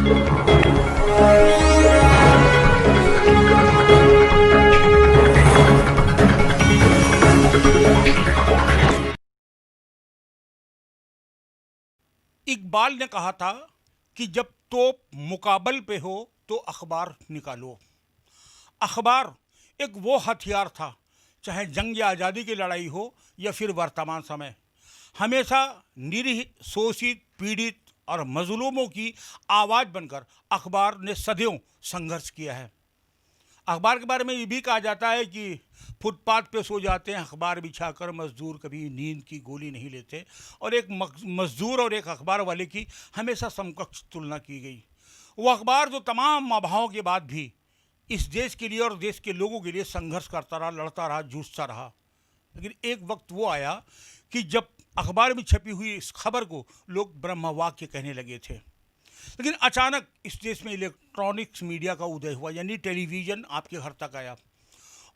इकबाल ने कहा था कि जब तोप मुकाबल पे हो तो अखबार निकालो। अखबार एक वो हथियार था, चाहे जंग आज़ादी की लड़ाई हो या फिर वर्तमान समय, हमेशा निरीह, शोषित, पीड़ित और मजलूमों की आवाज़ बनकर अखबार ने सदियों संघर्ष किया है। अखबार के बारे में ये भी कहा जाता है कि फुटपाथ पे सो जाते हैं अखबार बिछाकर मजदूर, कभी नींद की गोली नहीं लेते। और एक मजदूर और एक अखबार वाले की हमेशा समकक्ष तुलना की गई। वो अखबार जो तमाम अभावों के बाद भी इस देश के लिए और देश के लोगों के लिए संघर्ष करता रहा, लड़ता रहा, जूझता रहा। लेकिन एक वक्त वो आया कि जब अखबार में छपी हुई इस खबर को लोग ब्रह्मवाक्य कहने लगे थे। लेकिन अचानक इस देश में इलेक्ट्रॉनिक्स मीडिया का उदय हुआ, यानी टेलीविज़न आपके घर तक आया।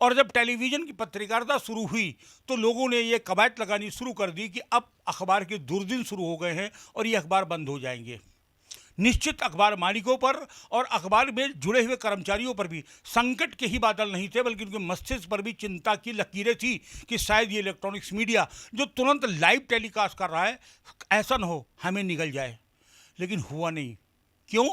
और जब टेलीविज़न की पत्रकारिता शुरू हुई तो लोगों ने ये कवायद लगानी शुरू कर दी कि अब अखबार के दुर्दिन शुरू हो गए हैं और ये अखबार बंद हो जाएंगे। निश्चित अखबार मालिकों पर और अखबार में जुड़े हुए कर्मचारियों पर भी संकट के ही बादल नहीं थे, बल्कि उनके मस्तिष्क पर भी चिंता की लकीरें थी कि शायद ये इलेक्ट्रॉनिक्स मीडिया जो तुरंत लाइव टेलीकास्ट कर रहा है, ऐसा न हो हमें निगल जाए। लेकिन हुआ नहीं। क्यों?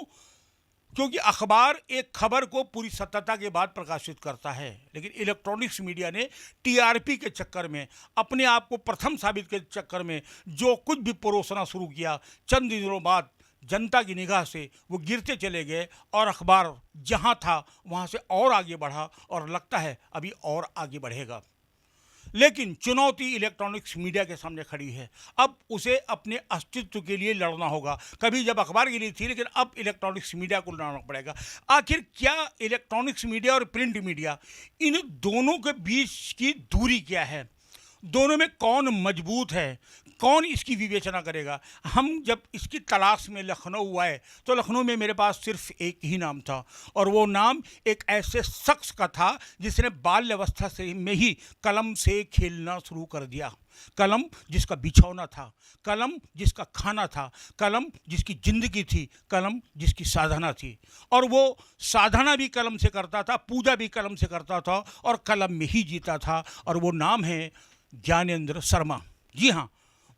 क्योंकि अखबार एक खबर को पूरी सत्यता के बाद प्रकाशित करता है, लेकिन इलेक्ट्रॉनिक्स मीडिया ने टीआरपी के चक्कर में, अपने आप को प्रथम साबित के चक्कर में जो कुछ भी परोसना शुरू किया, चंद दिनों बाद जनता की निगाह से वो गिरते चले गए और अखबार जहां था वहां से और आगे बढ़ा और लगता है अभी और आगे बढ़ेगा। लेकिन चुनौती इलेक्ट्रॉनिक्स मीडिया के सामने खड़ी है। अब उसे अपने अस्तित्व के लिए लड़ना होगा। कभी जब अखबार के लिए थी, लेकिन अब इलेक्ट्रॉनिक्स मीडिया को लड़ना पड़ेगा। आखिर क्या इलेक्ट्रॉनिक्स मीडिया और प्रिंट मीडिया, इन दोनों के बीच की दूरी क्या है? दोनों में कौन मजबूत है? कौन इसकी विवेचना करेगा? हम जब इसकी तलाश में लखनऊ आए तो लखनऊ में मेरे पास सिर्फ एक ही नाम था, और वो नाम एक ऐसे शख्स का था जिसने बाल्यावस्था से में ही कलम से खेलना शुरू कर दिया। कलम जिसका बिछौना था, कलम जिसका खाना था, कलम जिसकी ज़िंदगी थी, कलम जिसकी साधना थी। और वो साधना भी कलम से करता था, पूजा भी कलम से करता था और कलम में ही जीता था। और वो नाम है ज्ञानेंद्र शर्मा। जी हाँ,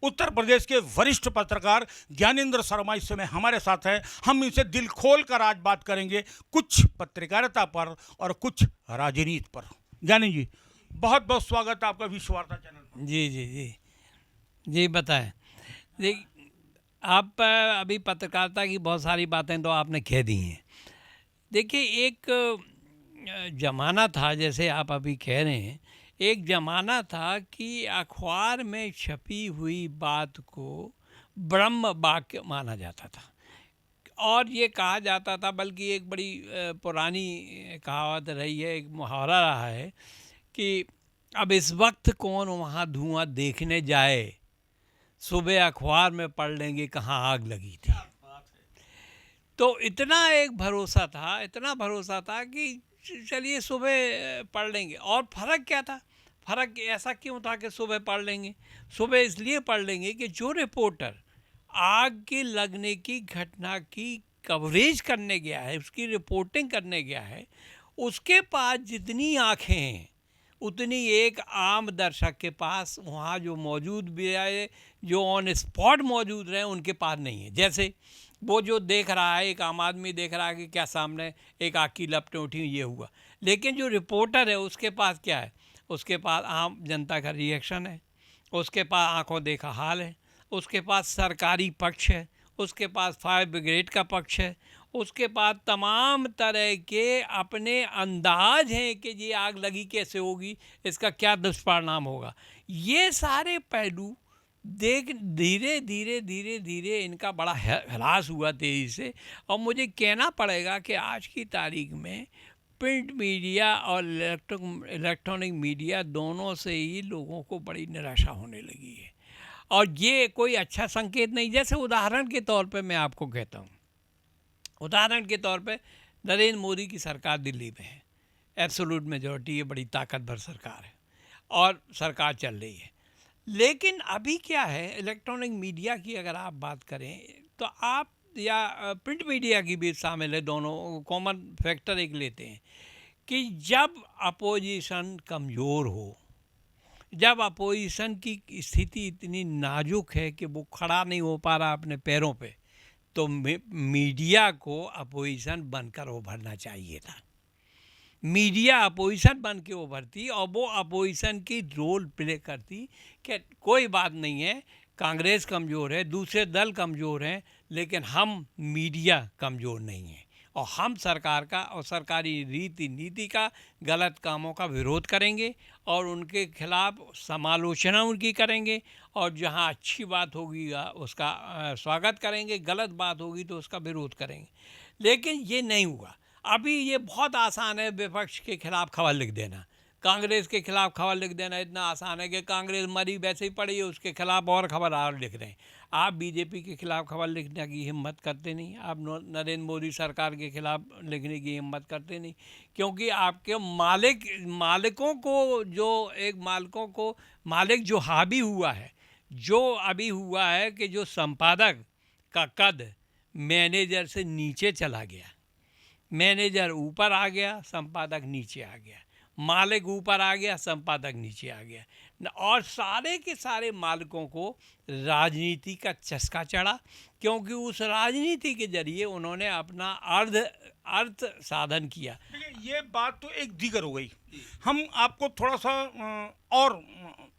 उत्तर प्रदेश के वरिष्ठ पत्रकार ज्ञानेंद्र शर्मा इस समय हमारे साथ हैं। हम इनसे दिल खोल कर आज बात करेंगे, कुछ पत्रकारिता पर और कुछ राजनीति पर। ज्ञानी जी, बहुत बहुत स्वागत है आपका विश्व वार्ता चैनल पर। जी जी जी जी बताएं। देख, आप अभी पत्रकारिता की बहुत सारी बातें तो आपने कह दी हैं। देखिए, एक ज़माना था, जैसे आप अभी कह रहे हैं, एक ज़माना था कि अखबार में छपी हुई बात को ब्रह्म वाक्य माना जाता था और ये कहा जाता था, बल्कि एक बड़ी पुरानी कहावत रही है, एक मुहावरा रहा है कि अब इस वक्त कौन वहाँ धुआं देखने जाए, सुबह अखबार में पढ़ लेंगे कहाँ आग लगी थी। तो इतना एक भरोसा था, इतना भरोसा था कि चलिए सुबह पढ़ लेंगे। और फ़र्क क्या था? फ़र्क ऐसा क्यों था कि सुबह पढ़ लेंगे? सुबह इसलिए पढ़ लेंगे कि जो रिपोर्टर आग के लगने की घटना की कवरेज करने गया है, उसकी रिपोर्टिंग करने गया है, उसके पास जितनी आँखें हैं उतनी एक आम दर्शक के पास, वहाँ जो मौजूद भी है, जो ऑन स्पॉट मौजूद रहे, उनके पास नहीं है। जैसे वो जो देख रहा है, एक आम आदमी देख रहा है कि क्या सामने एक आग की लपटें उठी, ये हुआ, लेकिन जो रिपोर्टर है उसके पास क्या है? उसके पास आम जनता का रिएक्शन है, उसके पास आंखों देखा हाल है, उसके पास सरकारी पक्ष है, उसके पास फायर ब्रिगेड का पक्ष है, उसके पास तमाम तरह के अपने अंदाज हैं कि ये आग लगी कैसे होगी, इसका क्या दुष्परिणाम होगा। ये सारे पहलू देख धीरे धीरे धीरे धीरे इनका बड़ा ह्रास हुआ तेज़ी से। और मुझे कहना पड़ेगा कि आज की तारीख में प्रिंट मीडिया और इलेक्ट्रॉनिक मीडिया दोनों से ही लोगों को बड़ी निराशा होने लगी है, और ये कोई अच्छा संकेत नहीं। जैसे उदाहरण के तौर पे मैं आपको कहता हूँ, उदाहरण के तौर पे नरेंद्र मोदी की सरकार दिल्ली में है, एब्सोल्यूट मेजॉरिटी, ये बड़ी ताकतवर सरकार है और सरकार चल रही है। लेकिन अभी क्या है, इलेक्ट्रॉनिक मीडिया की अगर आप बात करें तो आप या प्रिंट मीडिया की भी शामिल है, दोनों कॉमन फैक्टर एक लेते हैं कि जब अपोजिशन कमज़ोर हो, जब अपोजिशन की स्थिति इतनी नाजुक है कि वो खड़ा नहीं हो पा रहा अपने पैरों पे, तो मीडिया को अपोजिशन बनकर उभरना चाहिए था। मीडिया अपोजिशन बन के उभरती और वो अपोजिशन की रोल प्ले करती कि कोई बात नहीं है, कांग्रेस कमज़ोर है, दूसरे दल कमज़ोर हैं, लेकिन हम मीडिया कमज़ोर नहीं हैं और हम सरकार का और सरकारी रीति नीति का, गलत कामों का विरोध करेंगे और उनके खिलाफ समालोचना उनकी करेंगे और जहां अच्छी बात होगी उसका स्वागत करेंगे, गलत बात होगी तो उसका विरोध करेंगे। लेकिन ये नहीं हुआ। अभी ये बहुत आसान है विपक्ष के खिलाफ खबर लिख देना, कांग्रेस के खिलाफ खबर लिख देना इतना आसान है कि कांग्रेस मरी वैसे ही पड़ी है, उसके खिलाफ और खबर और लिख रहे हैं। आप बीजेपी के खिलाफ खबर लिखने की हिम्मत करते नहीं, आप नरेंद्र मोदी सरकार के खिलाफ लिखने की हिम्मत करते नहीं, क्योंकि आपके मालिकों को मालिक जो हावी हुआ है, जो अभी हुआ है कि जो संपादक का कद मैनेजर से नीचे चला गया, मैनेजर ऊपर आ गया, संपादक नीचे आ गया, मालिक ऊपर आ गया, संपादक नीचे आ गया, और सारे के सारे मालिकों को राजनीति का चस्का चढ़ा, क्योंकि उस राजनीति के जरिए उन्होंने अपना अर्थ साधन किया। ये बात तो एक दीगर हो गई। हम आपको थोड़ा सा और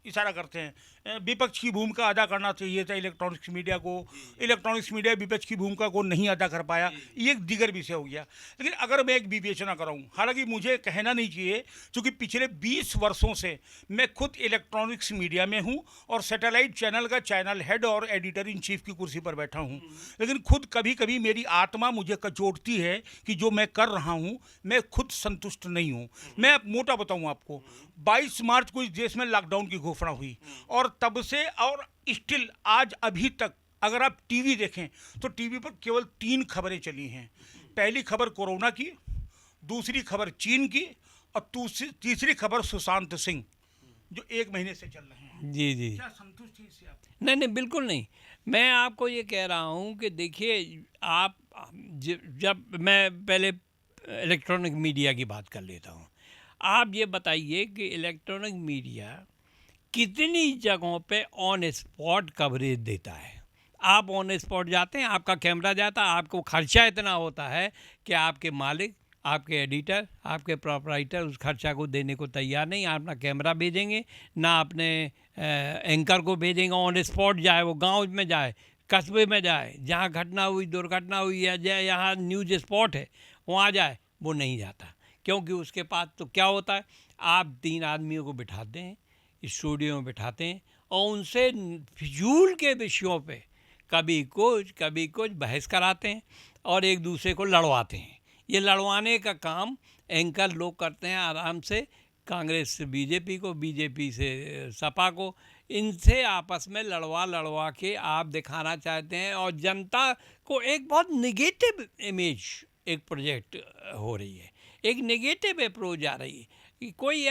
इशारा करते हैं, विपक्ष की भूमिका अदा करना चाहिए था इलेक्ट्रॉनिक्स मीडिया को, इलेक्ट्रॉनिक्स मीडिया विपक्ष की भूमिका को नहीं अदा कर पाया, ये एक दीगर विषय हो गया। लेकिन अगर मैं एक विवेचना कराऊं, हालांकि मुझे कहना नहीं चाहिए क्योंकि पिछले 20 वर्षों से मैं खुद इलेक्ट्रॉनिक्स मीडिया में हूं और सैटेलाइट चैनल का चैनल हेड और एडिटर इन चीफ की कुर्सी पर बैठा हूं, लेकिन खुद कभी कभी मेरी आत्मा मुझे कचोटती है कि जो मैं कर रहा हूं मैं खुद संतुष्ट नहीं हूं। मैं मोटा बताऊं आपको, 22 मार्च को इस देश में लॉकडाउन की घोषणा हुई और तब से और स्टिल आज अभी तक अगर आप टीवी देखें तो टीवी पर केवल 3 खबरें चली हैं। पहली खबर कोरोना की, दूसरी खबर चीन की और तीसरी खबर सुशांत सिंह, जो 1 महीने से चल रहे हैं। जी जी, क्या संतुष्ट हैं इससे आप? नहीं, बिल्कुल नहीं। मैं आपको ये कह रहा हूँ कि देखिए, आप जब मैं पहले इलेक्ट्रॉनिक मीडिया की बात कर लेता हूँ, आप ये बताइए कि इलेक्ट्रॉनिक मीडिया कितनी जगहों पे ऑन स्पॉट कवरेज देता है। आप ऑन स्पॉट जाते हैं, आपका कैमरा जाता है, आपको खर्चा इतना होता है कि आपके मालिक, आपके एडिटर, आपके प्रोपराइटर उस खर्चा को देने को तैयार नहीं। आप ना कैमरा भेजेंगे, ना अपने एंकर को भेजेंगे ऑन स्पॉट जाए, वो गांव में जाए, कस्बे में जाए, जहां घटना हुई, दुर्घटना हुई है, यहाँ न्यूज स्पॉट है वहाँ जाए, वो नहीं जाता। क्योंकि उसके पास तो क्या होता है, आप 3 आदमियों को बिठाते हैं, स्टूडियो में बिठाते हैं और उनसे फिजूल के विषयों पे कभी कुछ बहस कराते हैं और एक दूसरे को लड़वाते हैं। ये लड़वाने का काम एंकर लोग करते हैं आराम से, कांग्रेस से बीजेपी को, बीजेपी से सपा को, इनसे आपस में लड़वा के आप दिखाना चाहते हैं और जनता को एक बहुत नेगेटिव इमेज एक प्रोजेक्ट हो रही है, एक नेगेटिव अप्रोच आ रही है कि कोई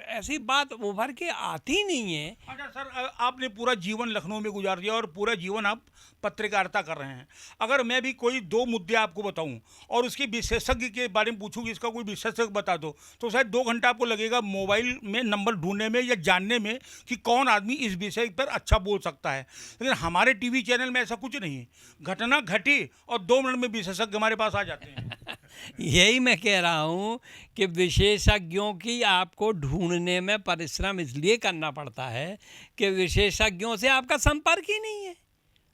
ऐसी बात उभर के आती नहीं है। अच्छा सर, आपने पूरा जीवन लखनऊ में गुजार दिया और पूरा जीवन आप पत्रकारिता कर रहे हैं। अगर मैं भी कोई 2 मुद्दे आपको बताऊं और उसके विशेषज्ञ के बारे में पूछूं कि इसका कोई विशेषज्ञ बता दो, तो शायद 2 घंटा आपको लगेगा मोबाइल में नंबर ढूंढने में या जानने में कि कौन आदमी इस विषय पर अच्छा बोल सकता है। लेकिन हमारे टीवी चैनल में ऐसा कुछ नहीं है, घटना घटी और 2 मिनट में विशेषज्ञ हमारे पास आ जाते हैं। यही मैं कह रहा हूँ कि विशेषज्ञों की आपको ढूंढने में परिश्रम इसलिए करना पड़ता है कि विशेषज्ञों से आपका संपर्क ही नहीं है।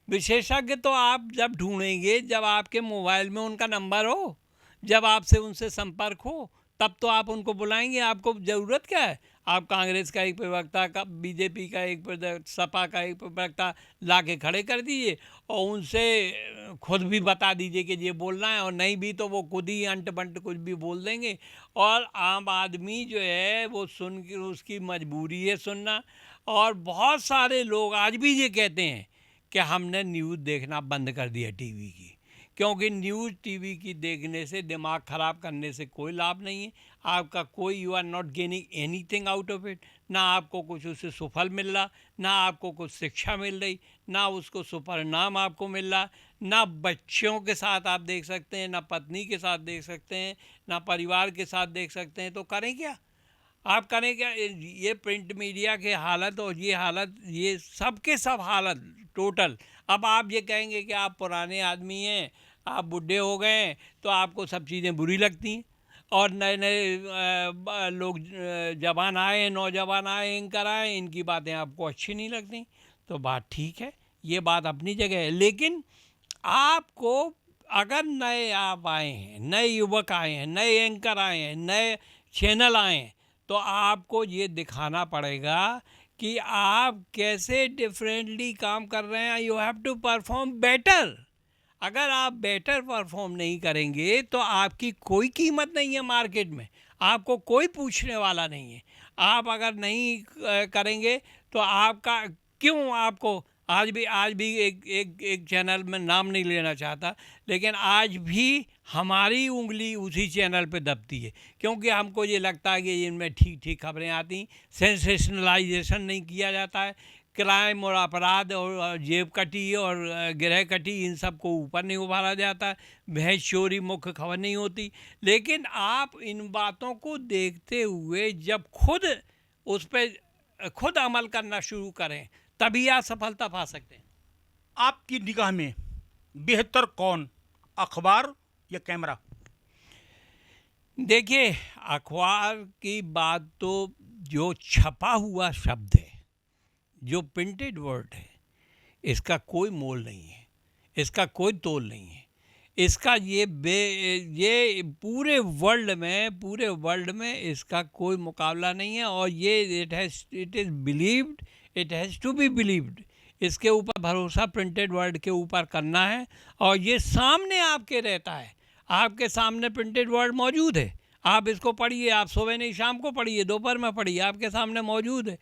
विशेषज्ञ तो आप जब ढूंढेंगे जब आपके मोबाइल में उनका नंबर हो, जब आपसे उनसे संपर्क हो, तब तो आप उनको बुलाएंगे। आपको ज़रूरत क्या है, आप कांग्रेस का एक प्रवक्ता का, बीजेपी का एक प्रवक्ता, सपा का एक प्रवक्ता ला के खड़े कर दीजिए और उनसे खुद भी बता दीजिए कि ये बोलना है, और नहीं भी तो वो खुद ही अंट बंट कुछ भी बोल देंगे और आम आदमी जो है वो सुन के, उसकी मजबूरी है सुनना। और बहुत सारे लोग आज भी ये कहते हैं कि हमने न्यूज़ देखना बंद कर दिया टीवी की, क्योंकि न्यूज़ टीवी की देखने से दिमाग ख़राब करने से कोई लाभ नहीं है। आपका कोई, you are not gaining anything out of it. ना आपको कुछ उससे सुफल मिल रहा, ना आपको कुछ शिक्षा मिल रही, ना उसको सुपरिणाम आपको मिल रहा। ना बच्चों के साथ आप देख सकते हैं, ना पत्नी के साथ देख सकते हैं, ना परिवार के साथ देख सकते हैं। तो करें क्या? आप करें क्या? ये प्रिंट मीडिया के हालत और ये हालत, ये सब के सब हालत टोटल। अब आप ये कहेंगे कि आप पुराने आदमी हैं, आप बूढ़े हो गए हैं, तो आपको सब चीज़ें बुरी लगती हैं, और नए नए लोग जवान आए, नौजवान आए, एंकर आए, इनकी बातें आपको अच्छी नहीं लगती। तो बात ठीक है, ये बात अपनी जगह है। लेकिन आपको, अगर नए आप आए हैं, नए युवक आए हैं, नए एंकर आए हैं, नए चैनल आए हैं, तो आपको ये दिखाना पड़ेगा कि आप कैसे डिफरेंटली काम कर रहे हैं। You have to perform better. अगर आप बेटर परफॉर्म नहीं करेंगे तो आपकी कोई कीमत नहीं है मार्केट में, आपको कोई पूछने वाला नहीं है। आप अगर नहीं करेंगे तो आपका, क्यों आपको आज भी एक चैनल में नाम नहीं लेना चाहता, लेकिन आज भी हमारी उंगली उसी चैनल पे दबती है, क्योंकि हमको ये लगता है कि इनमें ठीक ठीक खबरें आती, सेंसेशनलाइजेशन नहीं किया जाता है, क्राइम और अपराध और जेब कटी और गृह कटी, इन सब को ऊपर नहीं उभारा जाता, भैंस चोरी मुख्य खबर नहीं होती। लेकिन आप इन बातों को देखते हुए जब खुद उस पर खुद अमल करना शुरू करें, तभी आप सफलता पा सकते हैं। आपकी निगाह में बेहतर कौन, अखबार या कैमरा? देखिए, अखबार की बात तो जो छपा हुआ शब्द है, जो प्रिंटेड वर्ड है, इसका कोई मोल नहीं है, इसका कोई तोल नहीं है। इसका ये पूरे वर्ल्ड में इसका कोई मुकाबला नहीं है। और ये it is believed, it has to be believed. इसके ऊपर भरोसा प्रिंटेड वर्ड के ऊपर करना है, और ये सामने आपके रहता है, आपके सामने प्रिंटेड वर्ड मौजूद है। आप इसको पढ़िए, आप सुबह नहीं शाम को पढ़िए, दोपहर में पढ़िए, आपके सामने मौजूद है।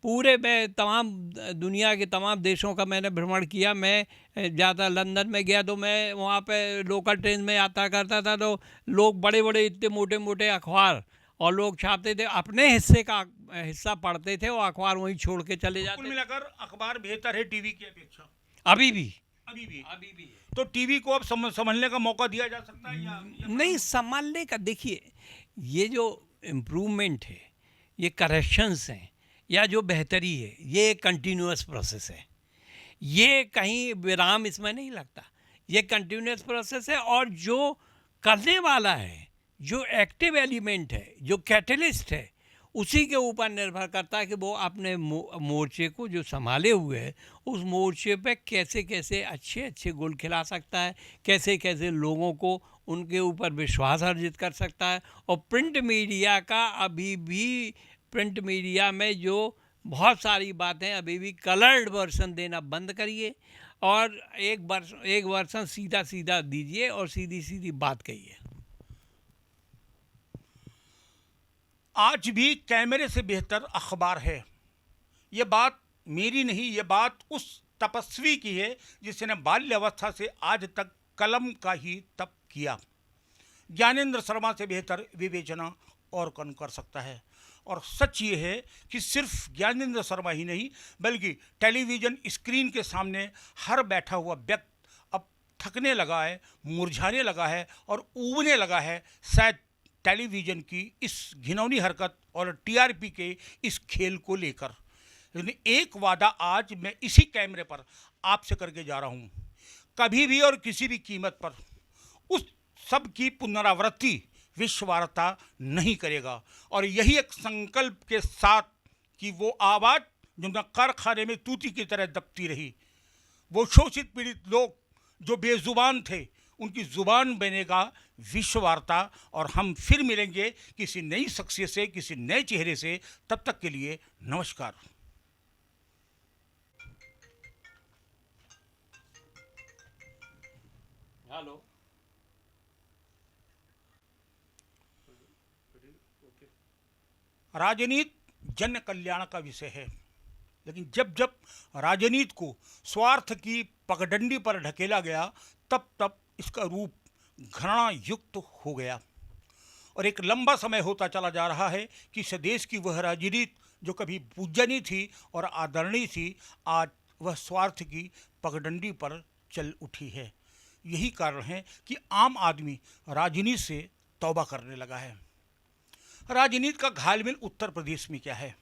पूरे मैं तमाम दुनिया के तमाम देशों का मैंने भ्रमण किया। मैं ज़्यादा लंदन में गया तो मैं वहाँ पे लोकल ट्रेन में यात्रा करता था, तो लोग बड़े बड़े इतने मोटे मोटे अखबार और लोग छापते थे, अपने हिस्से का हिस्सा पढ़ते थे, वो अखबार वहीं छोड़ के चले कुल जाते। मिलाकर अखबार बेहतर है टीवी की अपेक्षा? अभी भी अभी भी? अभी भी है। तो टीवी को अब संभलने का मौका दिया जा सकता है या नहीं संभालने का, देखिए ये जो इम्प्रूवमेंट है, ये करेक्शंस हैं, या जो बेहतरी है, ये एक कंटिन्यूअस प्रोसेस है। ये कहीं विराम इसमें नहीं लगता, ये कंटिन्यूअस प्रोसेस है। और जो करने वाला है, जो एक्टिव एलिमेंट है, जो कैटलिस्ट है, उसी के ऊपर निर्भर करता है कि वो अपने मोर्चे को जो संभाले हुए है, उस मोर्चे पे कैसे कैसे अच्छे अच्छे गुल खिला सकता है, कैसे कैसे लोगों को उनके ऊपर विश्वास अर्जित कर सकता है। और प्रिंट मीडिया का अभी भी, प्रिंट मीडिया में जो बहुत सारी बातें, अभी भी कलर्ड वर्सन देना बंद करिए, और एक वर्सन सीधा सीधा दीजिए और सीधी सीधी बात कहिए। आज भी कैमरे से बेहतर अखबार है। ये बात मेरी नहीं, ये बात उस तपस्वी की है जिसने बाल्यावस्था से आज तक कलम का ही तप किया। ज्ञानेंद्र शर्मा से बेहतर विवेचना और कौन कर सकता है? और सच ये है कि सिर्फ ज्ञानेंद्र शर्मा ही नहीं, बल्कि टेलीविज़न स्क्रीन के सामने हर बैठा हुआ व्यक्ति अब थकने लगा है, मुरझाने लगा है और ऊबने लगा है, शायद टेलीविज़न की इस घिनौनी हरकत और टीआरपी के इस खेल को लेकर। लेकिन एक वादा आज मैं इसी कैमरे पर आपसे करके जा रहा हूँ, कभी भी और किसी भी कीमत पर उस सब की पुनरावृत्ति विश्व वार्ता नहीं करेगा। और यही एक संकल्प के साथ कि वो आवाज़ जो न कारखाने में तूती की तरह दबती रही, वो शोषित पीड़ित लोग जो बेजुबान थे, उनकी ज़ुबान बनेगा विश्व वार्ता। और हम फिर मिलेंगे किसी नई शख्सियत से, किसी नए चेहरे से। तब तक के लिए नमस्कार। हेलो। राजनीति जन कल्याण का विषय है, लेकिन जब जब राजनीति को स्वार्थ की पगडंडी पर ढकेला गया, तब तब इसका रूप घृणा युक्त हो गया और एक लंबा समय होता चला जा रहा है कि इस देश की वह राजनीति जो कभी पूजनीय थी और आदरणीय थी, आज वह स्वार्थ की पगडंडी पर चल उठी है। यही कारण है कि आम आदमी राजनीति से तौबा करने लगा है। राजनीति का घालमेल उत्तर प्रदेश में क्या है?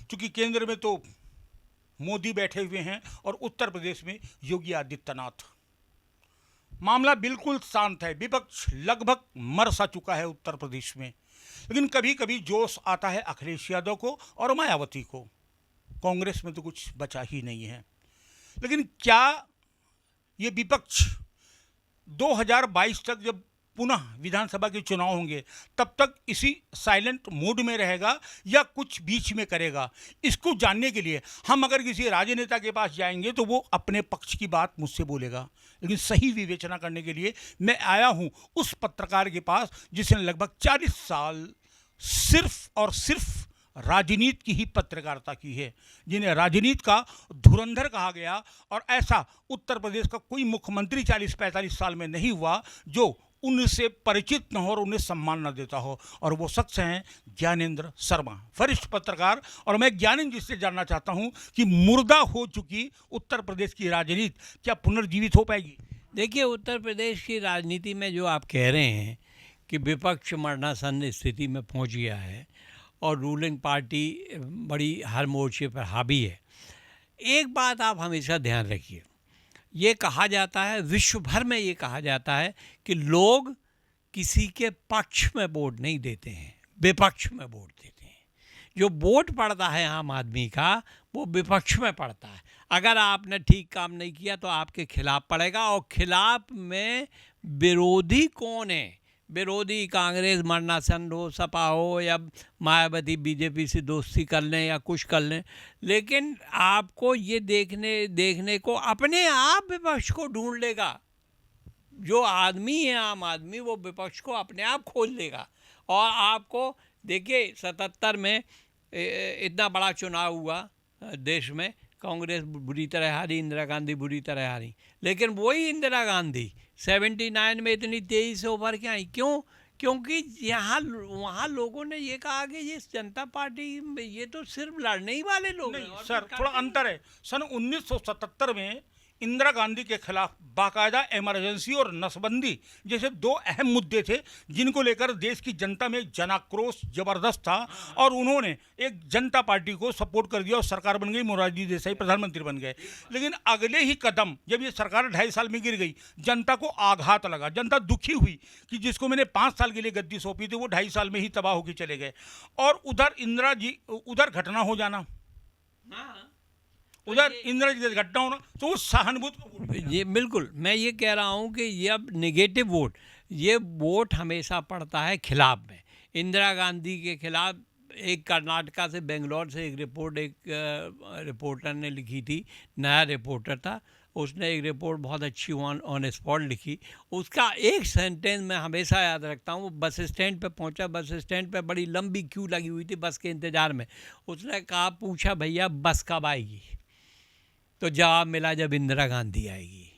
क्योंकि केंद्र में तो मोदी बैठे हुए हैं और उत्तर प्रदेश में योगी आदित्यनाथ। मामला बिल्कुल शांत है, विपक्ष लगभग मर सा चुका है उत्तर प्रदेश में, लेकिन कभी कभी जोश आता है अखिलेश यादव को और मायावती को। कांग्रेस में तो कुछ बचा ही नहीं है। लेकिन क्या ये विपक्ष 2022 तक जब पुनः विधानसभा के चुनाव होंगे तब तक इसी साइलेंट मोड में रहेगा या कुछ बीच में करेगा? इसको जानने के लिए हम अगर किसी राजनेता के पास जाएंगे तो वो अपने पक्ष की बात मुझसे बोलेगा, लेकिन सही विवेचना करने के लिए मैं आया हूँ उस पत्रकार के पास जिसने लगभग 40 साल सिर्फ और सिर्फ राजनीति की ही पत्रकारिता की है, जिन्हें राजनीति का धुरंधर कहा गया। और ऐसा उत्तर प्रदेश का कोई मुख्यमंत्री 40-45 साल में नहीं हुआ जो उनसे परिचित न हो और उन्हें सम्मान न देता हो, और वो शख्स हैं ज्ञानेंद्र शर्मा, वरिष्ठ पत्रकार। और मैं ज्ञानेंद्र जी से जानना चाहता हूं कि मुर्दा हो चुकी उत्तर प्रदेश की राजनीति क्या पुनर्जीवित हो पाएगी? देखिए, उत्तर प्रदेश की राजनीति में जो आप कह रहे हैं कि विपक्ष मरणासन स्थिति में पहुंच गया है और रूलिंग पार्टी बड़ी हर मोर्चे पर हावी है, एक बात आप हमेशा ध्यान रखिए, ये कहा जाता है, विश्व भर में ये कहा जाता है कि लोग किसी के पक्ष में वोट नहीं देते हैं, विपक्ष में वोट देते हैं। जो वोट पड़ता है आम आदमी का वो विपक्ष में पड़ता है। अगर आपने ठीक काम नहीं किया तो आपके खिलाफ पड़ेगा, और खिलाफ में विरोधी कौन है? विरोधी कांग्रेस मरणासन हो, सपा हो, या मायावती बीजेपी से दोस्ती कर लें या कुछ कर लें, लेकिन आपको ये देखने को अपने आप विपक्ष को ढूंढ लेगा। जो आदमी है आम आदमी, वो विपक्ष को अपने आप खोज लेगा। और आपको देखिए 77 में इतना बड़ा चुनाव हुआ देश में, कांग्रेस बुरी तरह हारी, इंदिरा गांधी बुरी तरह हारी, लेकिन वही इंदिरा गांधी 79 में इतनी तेजी से उभर के आई। क्यों? क्योंकि वहाँ लोगों ने ये कहा कि ये जनता पार्टी ये तो सिर्फ लड़ने ही वाले लोग हैं। नहीं सर, थोड़ा अंतर है। सन 1977 में इंदिरा गांधी के खिलाफ बाकायदा इमरजेंसी और नसबंदी जैसे दो अहम मुद्दे थे जिनको लेकर देश की जनता में जनाक्रोश जबरदस्त था, और उन्होंने एक जनता पार्टी को सपोर्ट कर दिया और सरकार बन गई, मोरारजी देसाई प्रधानमंत्री बन गए। लेकिन अगले ही कदम जब ये सरकार 2.5 साल में गिर गई, जनता को आघात लगा, जनता दुखी हुई कि जिसको मैंने 5 साल के लिए गद्दी सौंपी थी वो 2.5 साल में ही तबाह होकर चले गए। और उधर इंदिरा जी, उधर घटना हो जाना, उधर इंदिरा जी घटना होना, तो वो सहानुभूति। ये बिल्कुल मैं ये कह रहा हूँ कि ये अब नेगेटिव वोट, ये वोट हमेशा पड़ता है खिलाफ में। इंदिरा गांधी के खिलाफ एक कर्नाटका से, बेंगलोर से एक रिपोर्ट एक रिपोर्टर ने लिखी थी, नया रिपोर्टर था, उसने एक रिपोर्ट बहुत अच्छी ऑन स्पॉट लिखी। उसका एक सेंटेंस मैं हमेशा याद रखता हूँ। वो बस स्टैंड पे पहुँचा, बस स्टैंड पे बड़ी लंबी क्यू लगी हुई थी बस के इंतज़ार में। उसने कहा, पूछा भैया बस कब आएगी? तो जवाब मिला जब इंदिरा गांधी आएगी।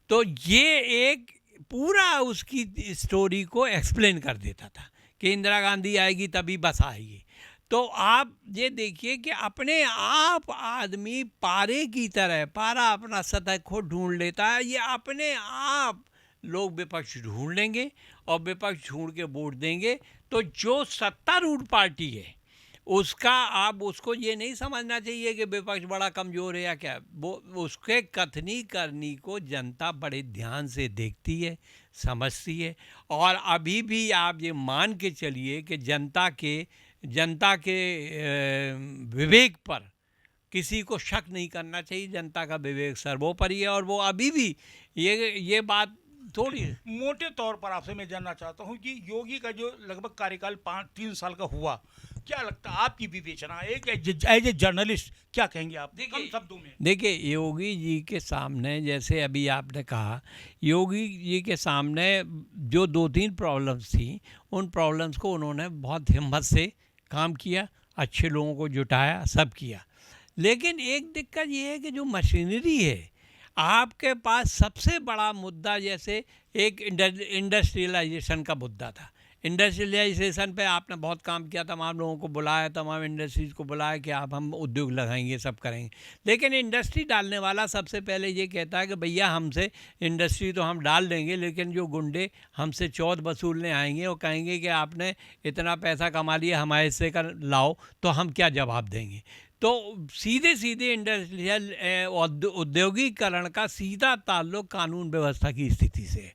तो ये एक पूरा उसकी स्टोरी को एक्सप्लेन कर देता था कि इंदिरा गांधी आएगी तभी बस आएगी। तो आप ये देखिए कि अपने आप आदमी पारे की तरह, पारा अपना सतह को ढूंढ लेता है। ये अपने आप लोग विपक्ष ढूंढ लेंगे और विपक्ष ढूंढ के वोट देंगे। तो जो सत्तारूढ़ पार्टी है उसका, आप उसको ये नहीं समझना चाहिए कि विपक्ष बड़ा कमज़ोर है या क्या। वो उसके कथनी करनी को जनता बड़े ध्यान से देखती है, समझती है। और अभी भी आप ये मान के चलिए कि जनता के विवेक पर किसी को शक नहीं करना चाहिए। जनता का विवेक सर्वोपरि है, और वो अभी भी ये बात थोड़ी मोटे तौर पर आपसे मैं जानना चाहता हूं कि योगी का जो लगभग कार्यकाल 3 साल का हुआ, क्या लगता है आपकी विवेचना, एक एज ए जर्नलिस्ट क्या कहेंगे आप कम शब्दों में? देखिए, योगी जी के सामने, जैसे अभी आपने कहा, योगी जी के सामने जो 2-3 प्रॉब्लम्स थी, उन प्रॉब्लम्स को उन्होंने बहुत हिम्मत से काम किया, अच्छे लोगों को जुटाया, सब किया। लेकिन एक दिक्कत ये है कि जो मशीनरी है, आपके पास सबसे बड़ा मुद्दा जैसे एक इंडस्ट्रियलाइजेशन का मुद्दा था। इंडस्ट्रियलाइजेशन पे आपने बहुत काम किया, तमाम लोगों को बुलाया, तमाम इंडस्ट्रीज़ को बुलाया कि आप हम उद्योग लगाएंगे, सब करेंगे। लेकिन इंडस्ट्री डालने वाला सबसे पहले ये कहता है कि भैया हमसे इंडस्ट्री तो हम डाल देंगे, लेकिन जो गुंडे हमसे चौथ वसूलने आएंगे और कहेंगे कि आपने इतना पैसा कमा लिया, हमारे हिस्से का लाओ, तो हम क्या जवाब देंगे। तो सीधे सीधे इंडस्ट्रियल औद्योगिकरण का सीधा ताल्लुक कानून व्यवस्था की स्थिति से है।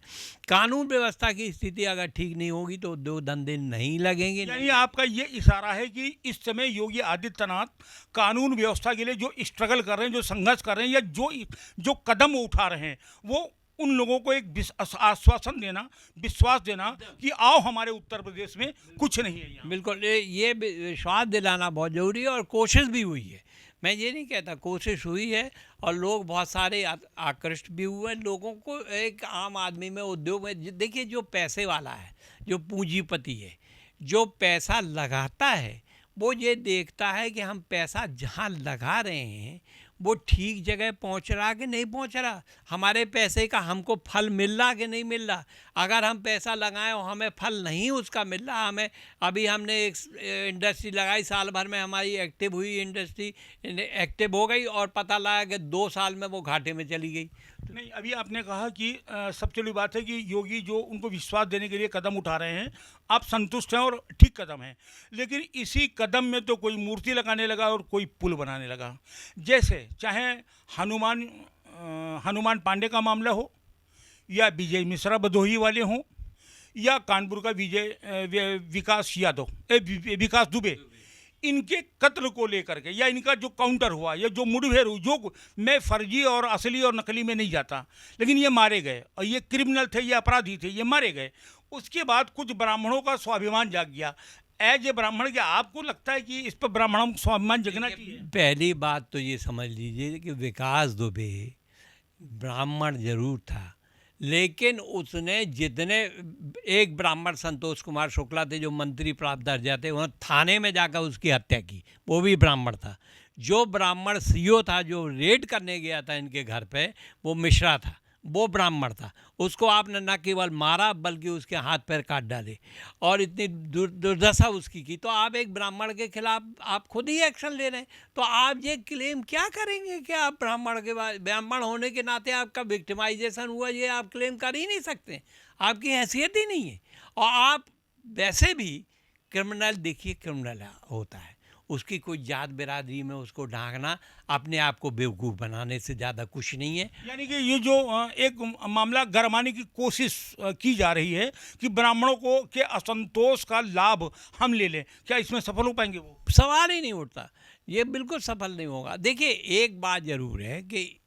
कानून व्यवस्था की स्थिति अगर ठीक नहीं होगी तो उद्योग धंधे नहीं लगेंगे। यानी आपका ये इशारा है कि इस समय योगी आदित्यनाथ कानून व्यवस्था के लिए जो स्ट्रगल कर रहे हैं, जो संघर्ष कर रहे हैं, या जो कदम वो उठा रहे हैं, वो उन लोगों को एक आश्वासन देना, विश्वास देना कि आओ हमारे उत्तर प्रदेश में कुछ नहीं है यहाँ। बिल्कुल, ये विश्वास दिलाना बहुत ज़रूरी है और कोशिश भी हुई है। मैं ये नहीं कहता, कोशिश हुई है और लोग बहुत सारे आकृष्ट भी हुए। लोगों को एक आम आदमी में, उद्योग में, देखिए जो पैसे वाला है, जो पूंजीपति है, जो पैसा लगाता है, वो ये देखता है कि हम पैसा जहाँ लगा रहे हैं वो ठीक जगह पहुंच रहा कि नहीं पहुंच रहा, हमारे पैसे का हमको फल मिल रहा कि नहीं मिल रहा। अगर हम पैसा लगाएं और हमें फल नहीं उसका मिल रहा, हमें अभी हमने एक इंडस्ट्री लगाई, साल भर में हमारी एक्टिव हुई, इंडस्ट्री एक्टिव हो गई और पता लगा कि 2 साल में वो घाटे में चली गई। नहीं, अभी आपने कहा कि सबसे बड़ी बात है कि योगी जो उनको विश्वास देने के लिए कदम उठा रहे हैं, आप संतुष्ट हैं और ठीक कदम है। लेकिन इसी कदम में तो कोई मूर्ति लगाने लगा और कोई पुल बनाने लगा। जैसे चाहे हनुमान पांडे का मामला हो, या विजय मिश्रा भदोही वाले हों, या कानपुर का विकास दुबे, इनके कत्ल को लेकर के, या इनका जो काउंटर हुआ, या जो मुठभेड़ हुई, जो मैं फर्जी और असली और नकली में नहीं जाता, लेकिन ये मारे गए और ये क्रिमिनल थे, ये अपराधी थे, ये मारे गए। उसके बाद कुछ ब्राह्मणों का स्वाभिमान जाग गया। एज ए ब्राह्मण, क्या आपको लगता है कि इस पर ब्राह्मणों को स्वाभिमान जगना चाहिए? पहली बात तो ये समझ लीजिए कि विकास दुबे ब्राह्मण जरूर था, लेकिन उसने जितने, एक ब्राह्मण संतोष कुमार शुक्ला थे जो मंत्री प्राप्त दर्जा थे, उन्होंने थाने में जाकर उसकी हत्या की, वो भी ब्राह्मण था। जो ब्राह्मण सीओ था, जो रेड करने गया था इनके घर पे, वो मिश्रा था, वो ब्राह्मण था। उसको आपने न केवल मारा बल्कि उसके हाथ पैर काट डाले और इतनी दुर्दशा उसकी की। तो आप एक ब्राह्मण के खिलाफ आप खुद ही एक्शन ले रहे हैं, तो आप ये क्लेम क्या करेंगे कि आप ब्राह्मण होने के नाते आपका विक्टिमाइजेशन हुआ, ये आप क्लेम कर ही नहीं सकते, आपकी हैसियत ही नहीं है। और आप वैसे भी क्रिमिनल, देखिए क्रिमिनल होता है, उसकी कोई जात बिरादरी में उसको ढांकना अपने आप को बेवकूफ़ बनाने से ज़्यादा कुछ नहीं है। यानी कि ये जो एक मामला गरमाने की कोशिश की जा रही है कि ब्राह्मणों को के असंतोष का लाभ हम ले लें, क्या इसमें सफल हो पाएंगे? वो सवाल ही नहीं उठता, ये बिल्कुल सफल नहीं होगा। देखिए एक बात ज़रूर है कि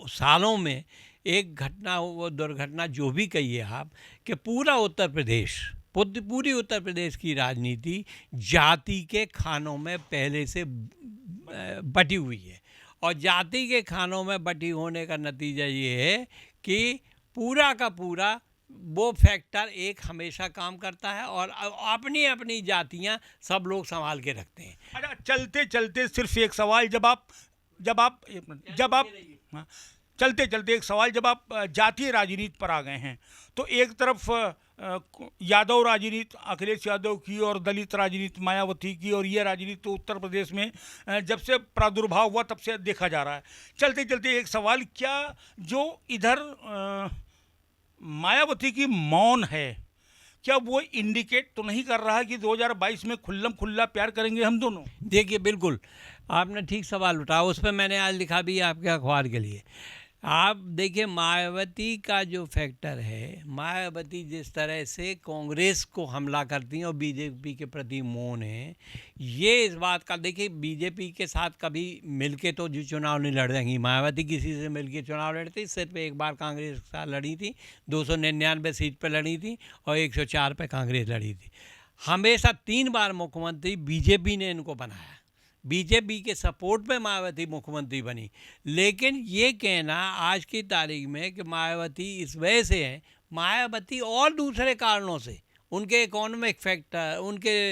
सालों में एक घटना, वो दुर्घटना जो भी कहिए आप, कि पूरा उत्तर प्रदेश, पूरी उत्तर प्रदेश की राजनीति जाति के खानों में पहले से बटी हुई है। और जाति के खानों में बटी होने का नतीजा ये है कि पूरा का पूरा वो फैक्टर एक हमेशा काम करता है और अपनी अपनी जातियां सब लोग संभाल के रखते हैं। अच्छा, चलते चलते सिर्फ एक सवाल, जब आप हाँ, चलते चलते एक सवाल, जब आप जातीय राजनीति पर आ गए हैं, तो एक तरफ यादव राजनीति अखिलेश यादव की और दलित राजनीति मायावती की, और ये राजनीति तो उत्तर प्रदेश में जब से प्रादुर्भाव हुआ तब से देखा जा रहा है। चलते चलते एक सवाल, क्या जो इधर मायावती की मौन है, क्या वो इंडिकेट तो नहीं कर रहा है कि 2022 में खुल्लम खुल्ला प्यार करेंगे हम दोनों? देखिए बिल्कुल आपने ठीक सवाल उठाया, उस पर मैंने आज लिखा भी है आपके अखबार के लिए। आप देखिए मायावती का जो फैक्टर है, मायावती जिस तरह से कांग्रेस को हमला करती हैं और बीजेपी के प्रति मौन है, ये इस बात का, देखिए बीजेपी के साथ कभी मिलके तो जो चुनाव नहीं लड़ेंगी, मायावती किसी से मिलके चुनाव लड़ती, सिर्फ एक बार कांग्रेस के साथ लड़ी थी, 299 सीट पर लड़ी थी और 104 पे कांग्रेस लड़ी थी। हमेशा 3 बार मुख्यमंत्री बीजेपी ने इनको बनाया, बीजेपी के सपोर्ट पे मायावती मुख्यमंत्री बनी। लेकिन ये कहना आज की तारीख में कि मायावती इस वजह से है, मायावती और दूसरे कारणों से उनके इकोनॉमिक फैक्टर, उनके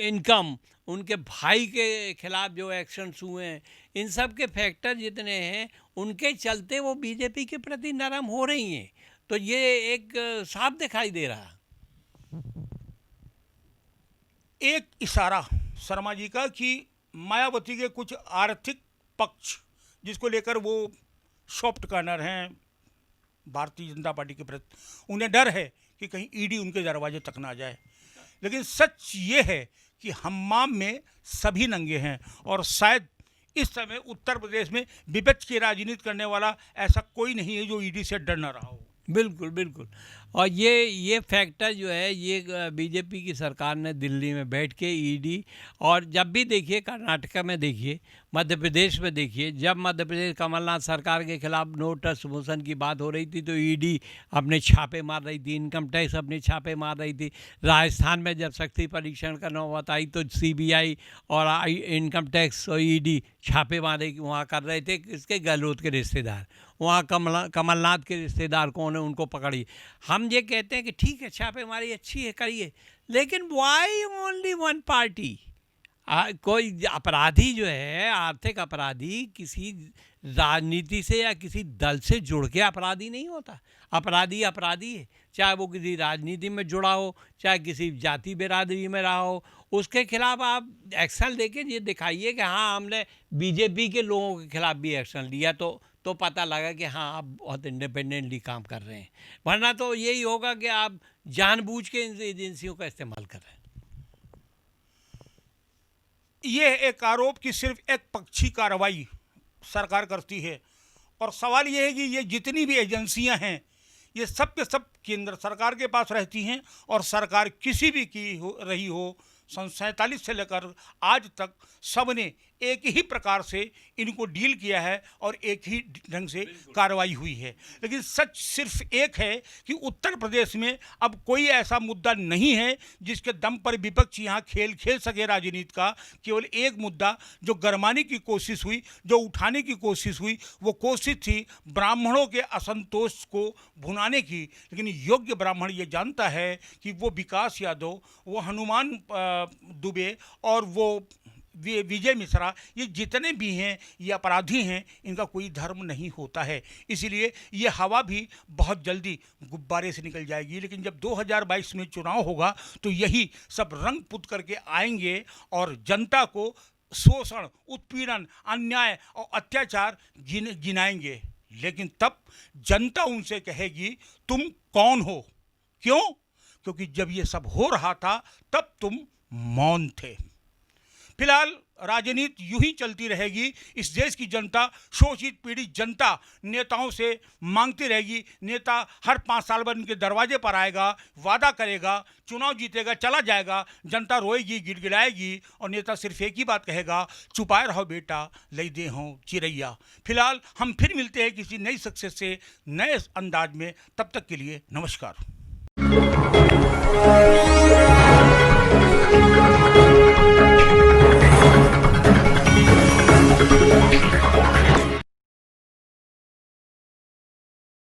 इनकम, उनके भाई के खिलाफ जो एक्शंस हुए हैं, इन सब के फैक्टर जितने हैं उनके चलते वो बीजेपी के प्रति नरम हो रही हैं। तो ये एक साफ दिखाई दे रहा। एक इशारा शर्मा जी का कि मायावती के कुछ आर्थिक पक्ष जिसको लेकर वो सॉफ्ट कॉर्नर हैं भारतीय जनता पार्टी के प्रति, उन्हें डर है कि कहीं ईडी उनके दरवाजे तक ना जाए। लेकिन सच ये है कि हम्माम में सभी नंगे हैं और शायद इस समय उत्तर प्रदेश में विपक्ष की राजनीति करने वाला ऐसा कोई नहीं है जो ईडी से डर ना रहा हो। बिल्कुल बिल्कुल। और ये फैक्टर जो है ये बीजेपी की सरकार ने दिल्ली में बैठ के ईडी, और जब भी देखिए कर्नाटका में देखिए, मध्य प्रदेश में देखिए, जब मध्य प्रदेश कमलनाथ सरकार के खिलाफ नो टच मोशन की बात हो रही थी तो ईडी अपने छापे मार रही थी, इनकम टैक्स अपने छापे मार रही थी। राजस्थान में जब शक्ति परीक्षण का नौबत आई तो सीबीआई और इनकम टैक्स और ईडी छापे मारे वहाँ कर रहे थे। इसके गहलोत के रिश्तेदार, वहाँ कमलनाथ के रिश्तेदार कौन है उनको पकड़िए। हम ये कहते हैं कि ठीक है छापेमारी अच्छी है करिए, लेकिन वाई ओनली वन पार्टी? कोई अपराधी जो है, आर्थिक अपराधी, किसी राजनीति से या किसी दल से जुड़ के अपराधी नहीं होता। अपराधी अपराधी है, चाहे वो किसी राजनीति में जुड़ा हो, चाहे किसी जाति बिरादरी में रहा हो। उसके खिलाफ आप एक्शन लेके ये दिखाइए कि हाँ हमने बीजेपी के लोगों के खिलाफ भी एक्शन लिया, तो पता लगा कि हाँ आप बहुत इंडिपेंडेंटली काम कर रहे हैं। वरना तो यही होगा कि आप जानबूझ के इन एजेंसियों का इस्तेमाल कर रहे हैं। ये एक आरोप कि सिर्फ एक पक्षी कार्रवाई सरकार करती है, और सवाल ये है कि ये जितनी भी एजेंसियां हैं ये सब के सब केंद्र सरकार के पास रहती हैं, और सरकार किसी भी की रही हो सन 47 से लेकर आज तक सब ने एक ही प्रकार से इनको डील किया है और एक ही ढंग से कार्रवाई हुई है। लेकिन सच सिर्फ एक है कि उत्तर प्रदेश में अब कोई ऐसा मुद्दा नहीं है जिसके दम पर विपक्ष यहाँ खेल सके राजनीति का। केवल एक मुद्दा जो गरमाने की कोशिश हुई, जो उठाने की कोशिश हुई, वो कोशिश थी ब्राह्मणों के असंतोष को भुनाने की। लेकिन योग्य ब्राह्मण ये जानता है कि वो विकास यादव, वो हनुमान दुबे और वो विजय मिश्रा, ये जितने भी हैं ये अपराधी हैं, इनका कोई धर्म नहीं होता है। इसीलिए ये हवा भी बहुत जल्दी गुब्बारे से निकल जाएगी। लेकिन जब 2022 में चुनाव होगा तो यही सब रंग पुत करके आएंगे और जनता को शोषण, उत्पीड़न, अन्याय और अत्याचार गिनाएंगे। लेकिन तब जनता उनसे कहेगी तुम कौन हो? क्यों? क्योंकि जब ये सब हो रहा था तब तुम मौन थे। फिलहाल राजनीति यूं ही चलती रहेगी। इस देश की जनता, शोषित पीड़ित जनता नेताओं से मांगती रहेगी। नेता हर 5 साल बाद उनके दरवाजे पर आएगा, वादा करेगा, चुनाव जीतेगा, चला जाएगा। जनता रोएगी, गिड़गिड़ाएगी और नेता सिर्फ एक ही बात कहेगा, चुपाए रहो बेटा, लई दे हों चिरैया। फिलहाल हम फिर मिलते हैं किसी नई सक्सेस से, नए अंदाज में। तब तक के लिए नमस्कार।